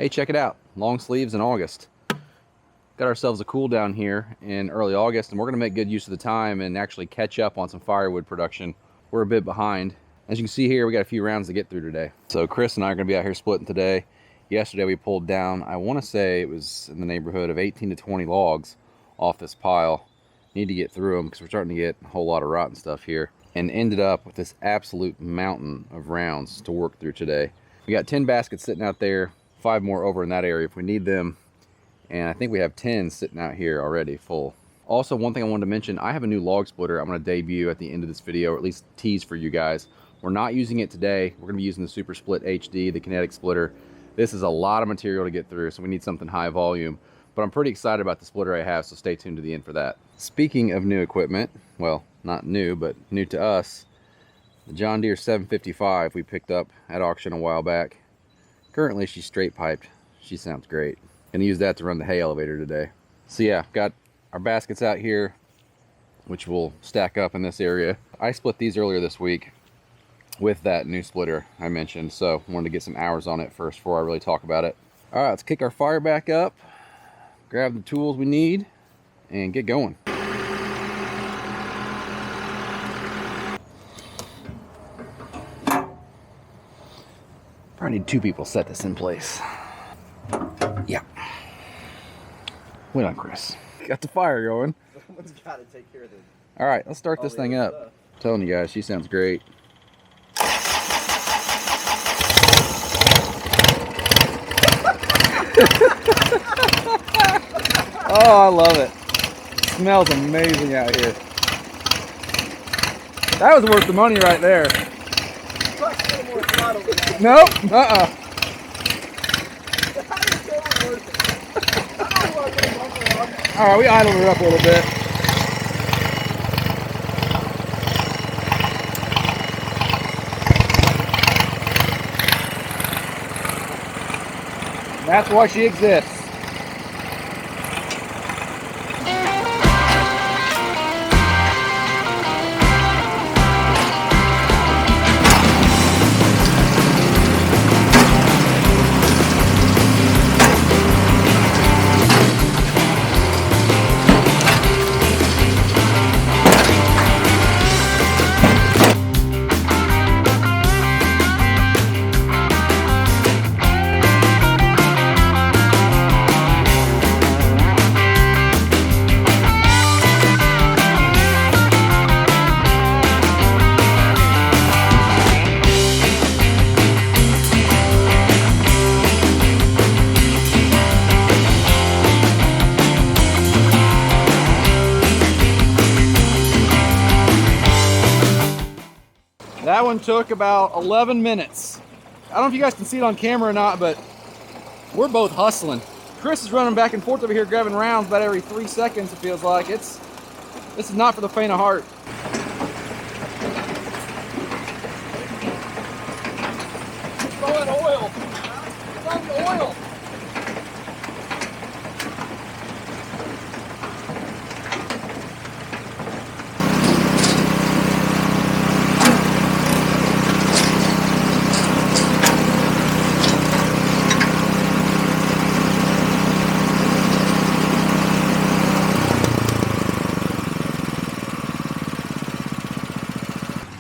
Hey, check it out. Long sleeves in August. Got ourselves a cool down here in early August, and we're going to make good use of the time and actually catch up on some firewood production. We're a bit behind. As you can see here, we got a few rounds to get through today. So Chris and I are going to be out here splitting today. Yesterday we pulled down, I want to say it was in the neighborhood of 18 to 20 logs off this pile. Need to get through them because we're starting to get a whole lot of rotten stuff here. And ended up with this absolute mountain of rounds to work through today. We got 10 baskets sitting out there, 5 more over in that area if we need them. And I think we have 10 sitting out here already full. Also, one thing I wanted to mention, I have a new log splitter I'm going to debut at the end of this video, or at least tease for you guys. We're not using it today. We're going to be using the SuperSplit HD, the kinetic splitter. This is a lot of material to get through, so we need something high volume. But I'm pretty excited about the splitter I have, so stay tuned to the end for that. Speaking of new equipment, well, not new, but new to us, the John Deere 755 we picked up at auction a while back. Currently, she's straight piped. She sounds great. Gonna use that to run the hay elevator today. So yeah, got our baskets out here, which will stack up in this area. I split these earlier this week with that new splitter I mentioned, so I wanted to get some hours on it first before I really talk about it. All right, let's kick our fire back up, grab the tools we need, and get going. Probably need 2 people to set this in place. Yeah. Wait on Chris. Got the fire going. Someone's got to take care of this. All right, let's start this thing up. I'm telling you guys, she sounds great. Oh, I love it. Smells amazing out here. That was worth the money right there. Nope. All right, we idled her up a little bit. That's why she exists. That one took about 11 minutes. I don't know if you guys can see it on camera or not, but we're both hustling. Chris is running back and forth over here grabbing rounds about every 3 seconds, it feels like. This is not for the faint of heart. Throwing oil. Throwing oil.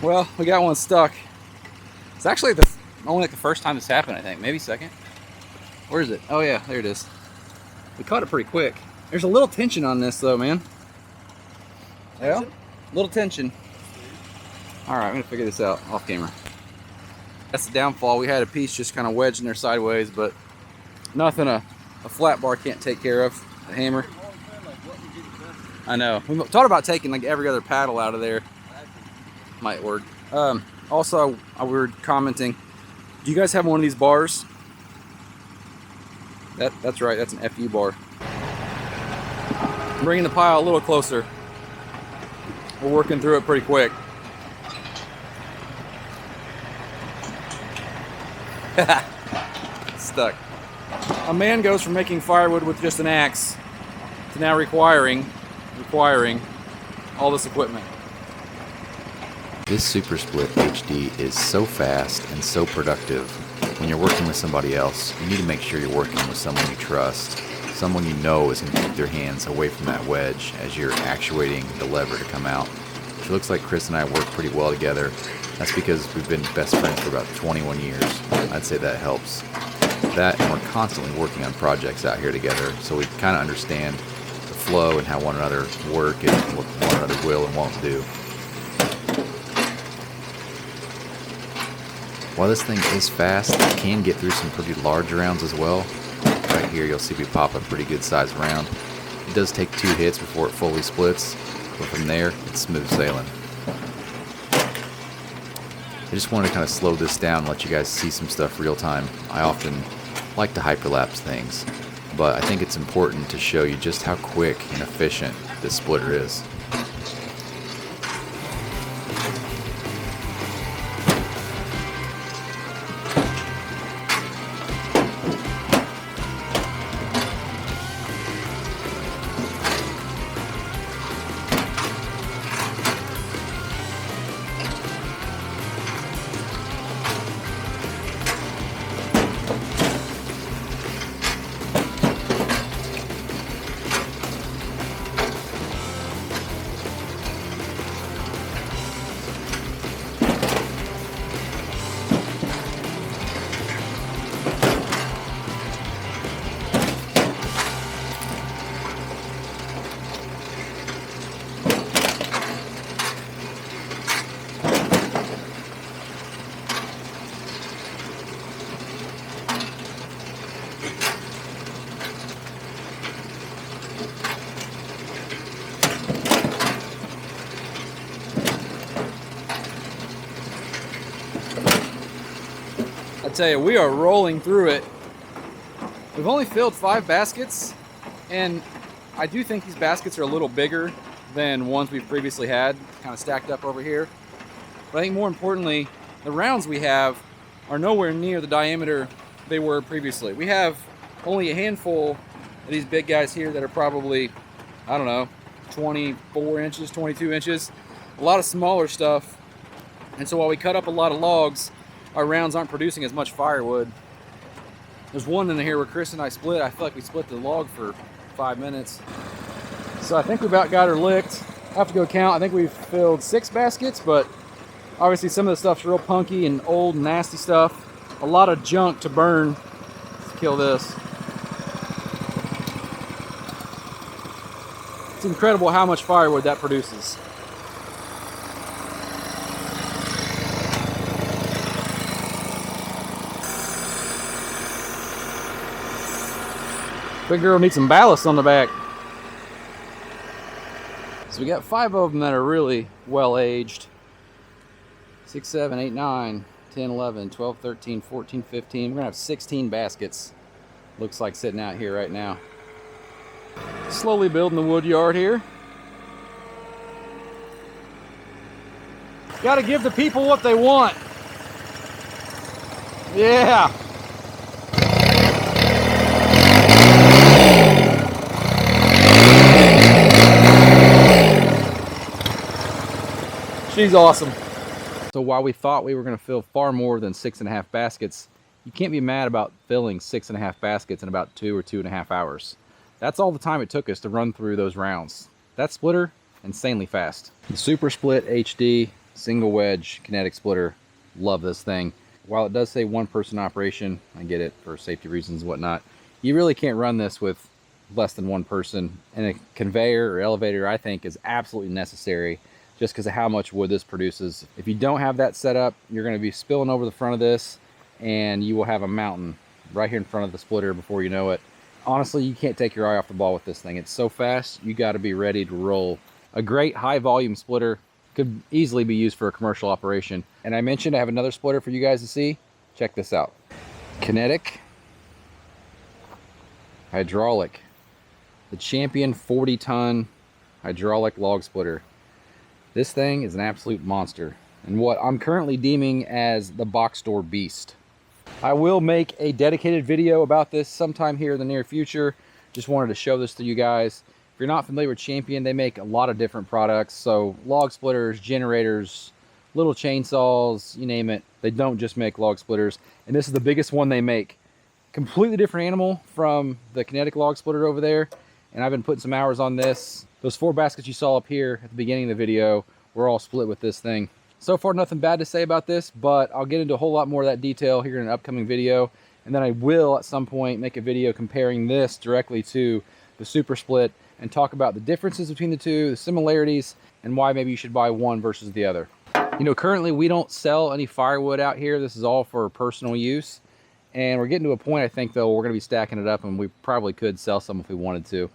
Well, we got one stuck. It's actually only like the first time this happened, I think. Maybe second. Where is it? Oh yeah, there it is. We caught it pretty quick. There's a little tension on this though, man. Yeah, little tension. All right, I'm gonna figure this out off camera. That's the downfall. We had a piece just kind of wedged in there sideways, but nothing a flat bar can't take care of. The hammer. I know. We thought about taking like every other paddle out of there. Might work. Also, we were commenting, do you guys have one of these bars? That's right, that's an FU bar. Bringing the pile a little closer. We're working through it pretty quick. Stuck. A man goes from making firewood with just an axe to now requiring all this equipment. This SuperSplit HD is so fast and so productive when you're working with somebody else, you need to make sure you're working with someone you trust, someone you know is going to keep their hands away from that wedge as you're actuating the lever to come out. It looks like Chris and I work pretty well together. That's because we've been best friends for about 21 years. I'd say that helps. That, and we're constantly working on projects out here together, so we kind of understand the flow and how one another work and what one another will and won't do. While this thing is fast, it can get through some pretty large rounds as well. Right here you'll see we pop a pretty good sized round. It does take 2 hits before it fully splits, but from there it's smooth sailing. I just wanted to kind of slow this down and let you guys see some stuff real time. I often like to hyperlapse things, but I think it's important to show you just how quick and efficient this splitter is. I tell you, we are rolling through it. We've only filled 5 baskets, and I do think these baskets are a little bigger than ones we've previously had, kind of stacked up over here. But I think more importantly, the rounds we have are nowhere near the diameter they were previously. We have only a handful of these big guys here that are probably, I don't know, 24 inches, 22 inches. A lot of smaller stuff. And so while we cut up a lot of logs, our rounds aren't producing as much firewood. There's one in here where Chris and I split. I feel like we split the log for 5 minutes. So I think we about got her licked. I have to go count. I think we've filled 6 baskets, but obviously some of the stuff's real punky and old and nasty stuff. A lot of junk to burn. Let's kill this. It's incredible how much firewood that produces. Big girl needs some ballast on the back. So we got 5 of them that are really well aged. 6, 7, 8, 9, 10, 11, 12, 13, 14, 15. We're gonna have 16 baskets. Looks like sitting out here right now. Slowly building the wood yard here. Gotta give the people what they want. Yeah. She's awesome. So while we thought we were going to fill far more than 6.5 baskets, you can't be mad about filling 6.5 baskets in about 2 or 2.5 hours. That's all the time it took us to run through those rounds. That splitter, insanely fast. The SuperSplit HD single wedge kinetic splitter. Love this thing. While it does say 1-person operation, I get it for safety reasons and whatnot, you really can't run this with less than 1 person. And a conveyor or elevator, I think, is absolutely necessary just because of how much wood this produces. If you don't have that set up, you're going to be spilling over the front of this, and you will have a mountain right here in front of the splitter before you know it. Honestly, you can't take your eye off the ball with this thing. It's so fast, you got to be ready to roll. A great high volume splitter, could easily be used for a commercial operation. And I mentioned I have another splitter for you guys to see. Check this out. Kinetic, hydraulic, the Champion 40-ton hydraulic log splitter. This thing is an absolute monster, and what I'm currently deeming as the box store beast. I will make a dedicated video about this sometime here in the near future. Just wanted to show this to you guys. If you're not familiar with Champion, they make a lot of different products. So log splitters, generators, little chainsaws, you name it. They don't just make log splitters. And this is the biggest one they make. Completely different animal from the kinetic log splitter over there. And I've been putting some hours on this. Those 4 baskets you saw up here at the beginning of the video were all split with this thing. So far, nothing bad to say about this, but I'll get into a whole lot more of that detail here in an upcoming video. And then I will, at some point, make a video comparing this directly to the SuperSplit and talk about the differences between the two, the similarities, and why maybe you should buy one versus the other. You know, currently we don't sell any firewood out here. This is all for personal use. And we're getting to a point, I think, though, we're going to be stacking it up, and we probably could sell some if we wanted to.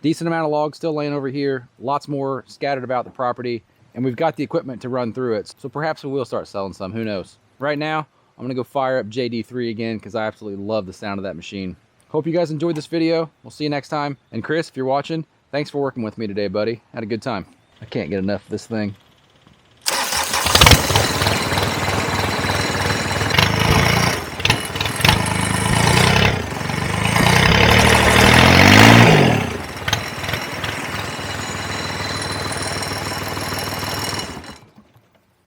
Decent amount of logs still laying over here. Lots more scattered about the property. And we've got the equipment to run through it. So perhaps we will start selling some. Who knows? Right now, I'm going to go fire up JD3 again because I absolutely love the sound of that machine. Hope you guys enjoyed this video. We'll see you next time. And Chris, if you're watching, thanks for working with me today, buddy. Had a good time. I can't get enough of this thing.